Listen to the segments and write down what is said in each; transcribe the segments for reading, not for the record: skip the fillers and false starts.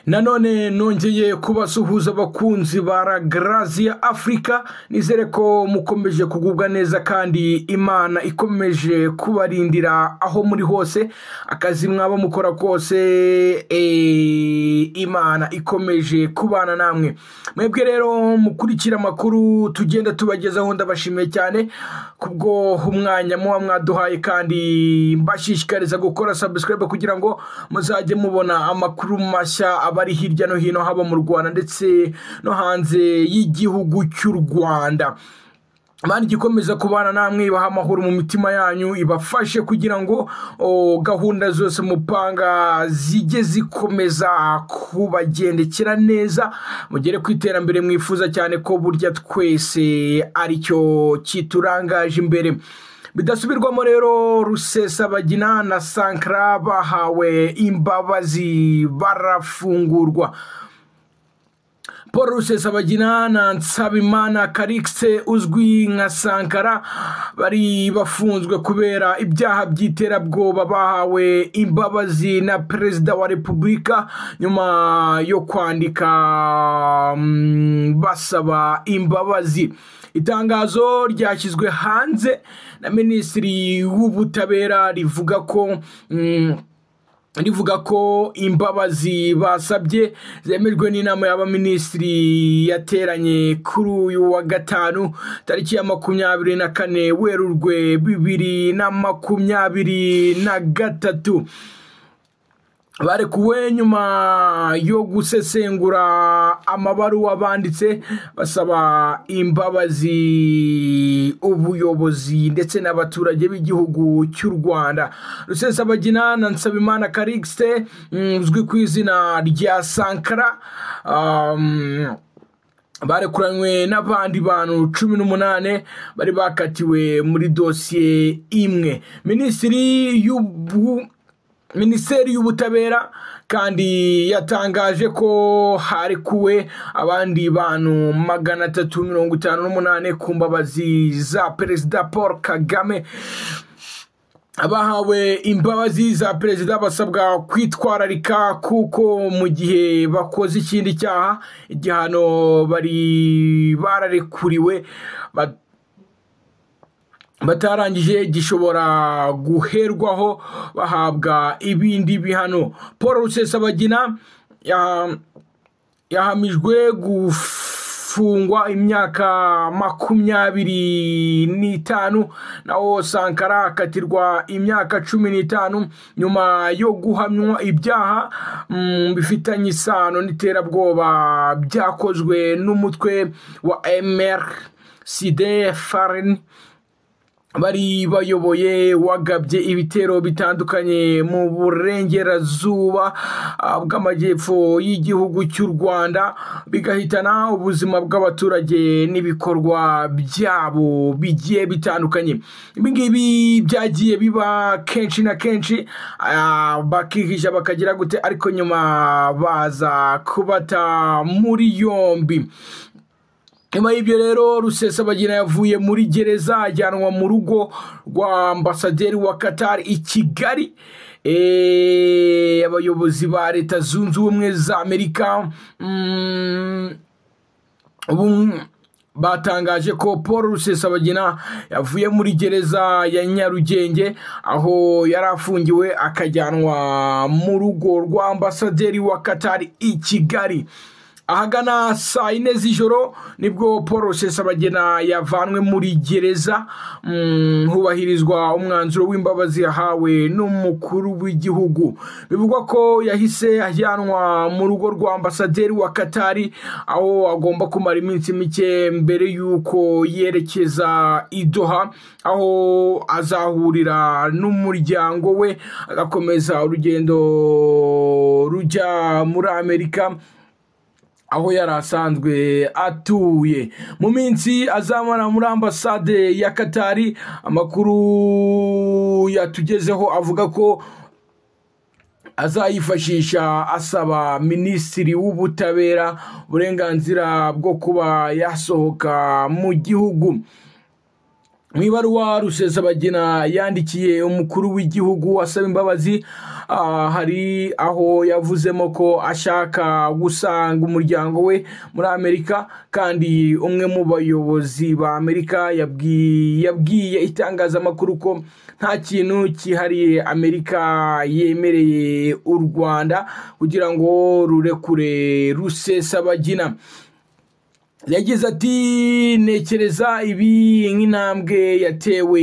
Nanone nongeye kubasuhuza abakunzi ba Gereza Afrika, nizere ko mukomeje kugubwa neza kandi Imana ikomeje kubarindira aho muri hose, akazi mwaba mukora kose Imana ikomeje kubana namwe. Mwebwe rero mukurikira makuru tugenda tubagezaho, ndabashimiye cyane kubwo umwanya muba mwaduhaye, kandi mbashishikariza gukora subscribe kugira ngo muzajye mubona amakuru mashya abari hirya no hino, haba mu Rwanda ndetse no hanze y'igihugu cy'u Rwanda. Mani gikomeza kubana namwe, ibaha amahoro mu mitima yanyu, ibafashe kugira ngo gahunda zose mupanga zijye zikomeza kubagendekera neza, mugere ku iterambere mwifuza cyane, ko burya twese aricyo kiturangaje imbere. Bidasubirwamo rero, Rusesabagina na Sankara bahawe imbabazi barafungurwa. Paul Rusesabagina na NSABIMANA Calixte uzwi nka Sankara bari bafunzwe kubera ibyaha by'iterabwoba, bahawe imbabazi na Perezida wa Repubulika nyuma yo kwandika basaba imbabazi. Itangazo ryashyizwe hanze na Minisitiri w'Ubutabera rivuga ko imbabazi basabye zemejwe n'inama y'abaminisitiri yateranye kuri uyu wa gatanu tariki ya 24 Werurwe 2023. Barekuwe nyuma yo gusesengura amabaruwa banditse basaba imbabazi ubuyobozi ndetse n'abaturage b'igihugu cy'u Rwanda. Rusesabagina na NSABIMANA Calixte uzwi ku izina rya Sankara barekuranywe n'abandi bantu 18 bari bakatiwe muri dosiye imwe. Minisiteri y'Ubutabera kandi yatangaje ko harekuwe abandi bantu 358 ku mbabazi za Perezida Paul Kagame. Abahawe imbabazi za Perezida basabwa kwitwararika kuko mu gihe bakoze ikindi cyaha igihano bari bararekuriwe batarangije gishobora guherwaho bahabwa ibindi bihano. Paul Rusesabagina yahamijwe gufungwa imyaka 25, naho Sankara akatirwa imyaka 15 nyuma yo guhamywa ibyaha bifitanye isano n'iterabwoba byakozwe n'umutwe wa Amerika bari bayoboye wagabye ibitero bitandukanye mu burengerazuba bw'amajyepfo y'igihugu cy'u Rwanda, bigahitana ubuzima bw'abaturage n'ibikorwa byabo bigiye bitandukanye. Ibingibi byagiye biba kenshi na kenshi, bakihisha bakagira gute, ariko nyuma baza kubata muri yombi. Nyuma y'ibyo rero, Rusesabagina yavuye muri gereza ajyanwa mu rugo rwa Ambasaderi wa Qatar i Kigali. Abayobozi ba Leta Zunze Ubumwe za Amerika batangaje ko Paul Rusesabagina yavuye muri gereza ya Nyarugenge, aho yari afungiwe, akajyanwa mu rugo rwa Ambasaderi wa Qatar i Kigali. Ahagana Saa Yine z'ijoro nibwo Paul Rusesabagina yavanywe muri gereza, hubahirizwa umwanzuro w'imbabazi yahawe n'umukuru w'igihugu. Bivugwa ko yahise ajyanwa mu rugo rwa Ambasaderi wa Qatar, aho agomba kumara iminsi mike mbere y'uko yerekeza i Doha, aho azahurira n'umuryango we agakomeza urugendo rujya muri Amerika, aho yari asanzwe atuye. Mu minsi azamara muri ambasade ya Qatar, amakuru yatugezeho avuga ko azayifashisha asaba Minisitiri w'Ubutabera uburenganzira bwo kuba yasohoka mu gihugu. Mwibaruwa Rusesabagina yandikiye umukuru w'igihugu asaba imbabazi, hari aho yavuzemo ko ashaka gusanga umuryango we muri Amerika, kandi umwe mu bayobozi ba Amerika yabwiye itangazamakuru ko nta kintu cyihariye Amerika yemereye u Rwanda kugira ngo rurekure Rusesabagina. Yagize ati nekereza ibi nk'intambwe yatewe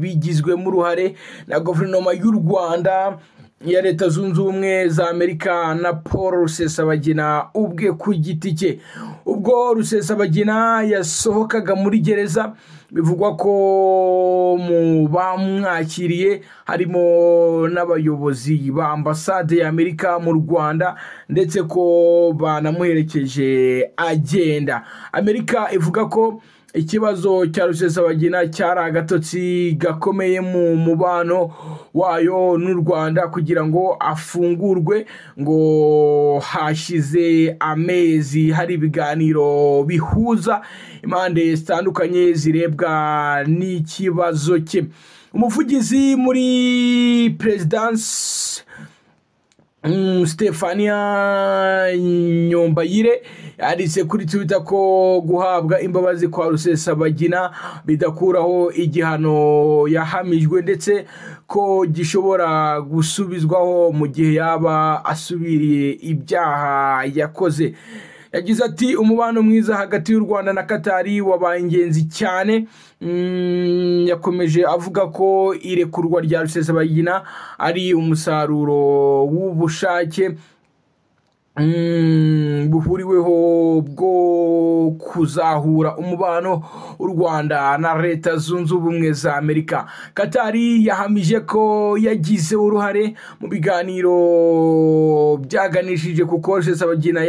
bigizwemo uruhare na guverinoma y'u Rwanda, ya Leta Zunze Ubumwe za Amerika na Paul Rusesabagina ubwe ku giti cye. Ubwo Rusesabagina yasohokaga muri gereza, bivugwa ko mu bamwakiriye harimo n'abayobozi ba Ambasaderi ya Amerika mu Rwanda, ndetse ko banamuherekeje agenda. Amerika ivuga ko ikibazo cya Rusesabagina cyari agatotsi gakomeye mu mubano wayo n'u Rwanda kugira ngo afungurwe, ngo hashize amezi hari ibiganiro bihuza impande zitandukanye zirebwa n'ikibazo cye. Umuvugizi muri Presidence Stefania Nyombayire yanditse kuri Twitter ko guhabwa imbabazi kwa Rusesabagina bidakuraho igihano yahamijwe, ndetse ko gishobora gusubizwaho mu gihe yaba asubiriye ibyaha yakoze. Yagize ati umubano mwiza hagati y'u Rwanda na Qatar wabaye ingenzi cyane. Yakomeje avuga ko irekurwa rya Rusesabagina ari umusaruro w'ubushake buhuriweho bwo kuzahura umubano u Rwanda na Leta Zunze Ubumwe za Amerika. Qatar yahamije ko yagize uruhare mu biganiro byaganishije kuko Rusesabagina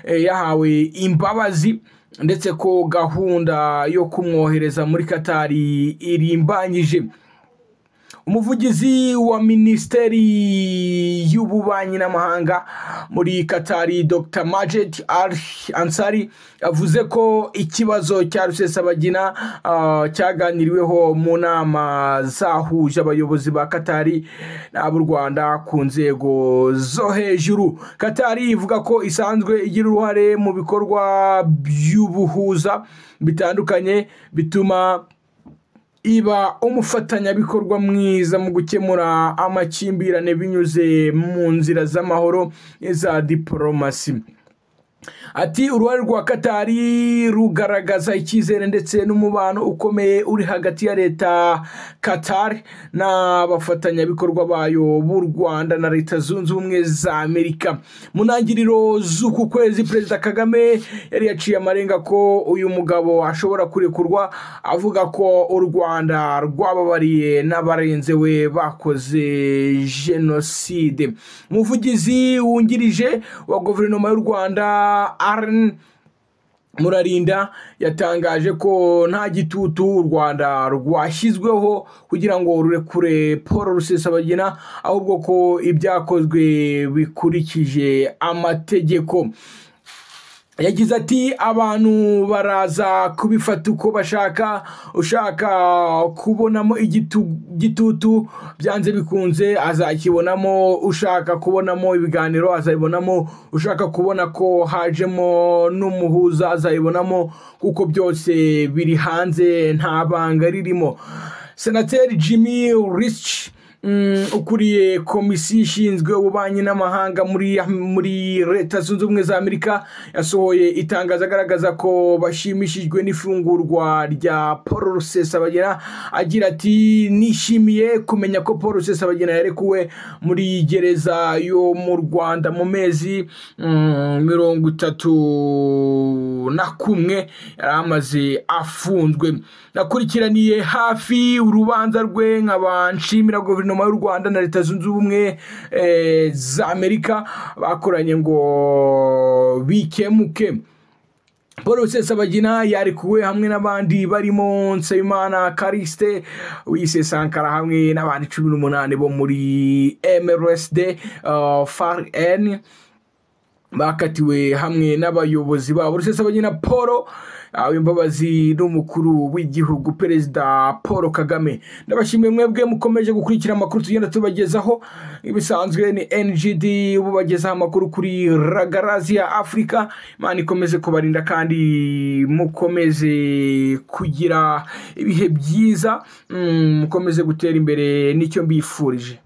yahawe imbabazi, ndetse ko gahunda yo kumwohereza muri Qatar irimbanyije. Umuvugizi wa Minisiteri y'Ububanyi n'Amahanga muri Qatar, Dr. Majed Al-Ansari, yavuze ko ikibazo cya Rusesabagina cyaganiriweho mu nama zahuje abayobozi ba Qatar n'ab'u Rwanda ku nzego zo hejuru. Qatar ivuga ko isanzwe igira uruhare mu bikorwa by'ubuhuza bitandukanye bituma iba umufatanyabikorwa mwiza mu gukemura amakimbirane binyuze mu nzira z'amahoro za diplomasi. Ati uruhare rwa Qatar rugaragaza icyizere ndetse n'umubano ukomeye uri hagati ya leta Qatar n'abafatanyabikorwa bayo b'u Rwanda na Leta Zunze Ubumwe za Amerika. Mu ntangiriro z'uku kwezi, Perezida Kagame yari yaciye amarenga ko uyu mugabo ashobora kurekurwa, avuga ko u Rwanda rwababariye n'abarenze we bakoze jenoside. Umuvugizi wungirije wa guverinoma y'u Rwanda Murarinda yatangaje ko nta gitutu u Rwanda rwashyizweho kugira ngo rurekure Paul Rusesabagina, ahubwo ko ibyakozwe bikurikije amategeko. Yagize ati abantu baraza kubifata uko bashaka, ushaka kubonamo igitutu byanze bikunze azakibonamo, ushaka kubonamo ibiganiro azabibonamo, ushaka kubona ko hajemo n'umuhuza azabibonamo, kuko byose biri hanze nta banga ririmo. Senateri Jimmy Rich ukuriye komisiyo ishinzwe ububanyi n'amahanga muri Leta Zunze Ubumwe za Amerika yasohoye itangazo agaragaza ko bashimishijwe n'ifungurwa rya Paul Rusesabagina. Agira ati nishimiye kumenya ko Paul Rusesabagina yarekuwe muri gereza yo mu Rwanda mu mezi 31 yari amaze afunzwe. Nakurikiraniye hafi urubanza rwe nk'abanshimira guverinoma y'u Rwanda na Leta Zunze Ubumwe za Amerika bakoranye ngo bikemuke. Paul Rusesabagina yarekuwe hamwe n'abandi barimo NSABIMANA Calixte SANKARA hamwe n'abandi 18 bo muri MRSD FARN bakatiwe hamwe n'abayobozi babo. Rusesabagina Paul, imbabazi n'umukuru w'igihugu Perezida Paul Kagame. Ndabashimiye mwebwe mukomeje gukurikira amakuru tugenda tubagezaho. Ibisanzwe ni NGD ububagezaho amakuru kuri Gereza Afrika. Imana ikomeze kubarinda kandi mukomeze kugira ibihe byiza, mukomeze gutera imbere, nicyo mbifurije.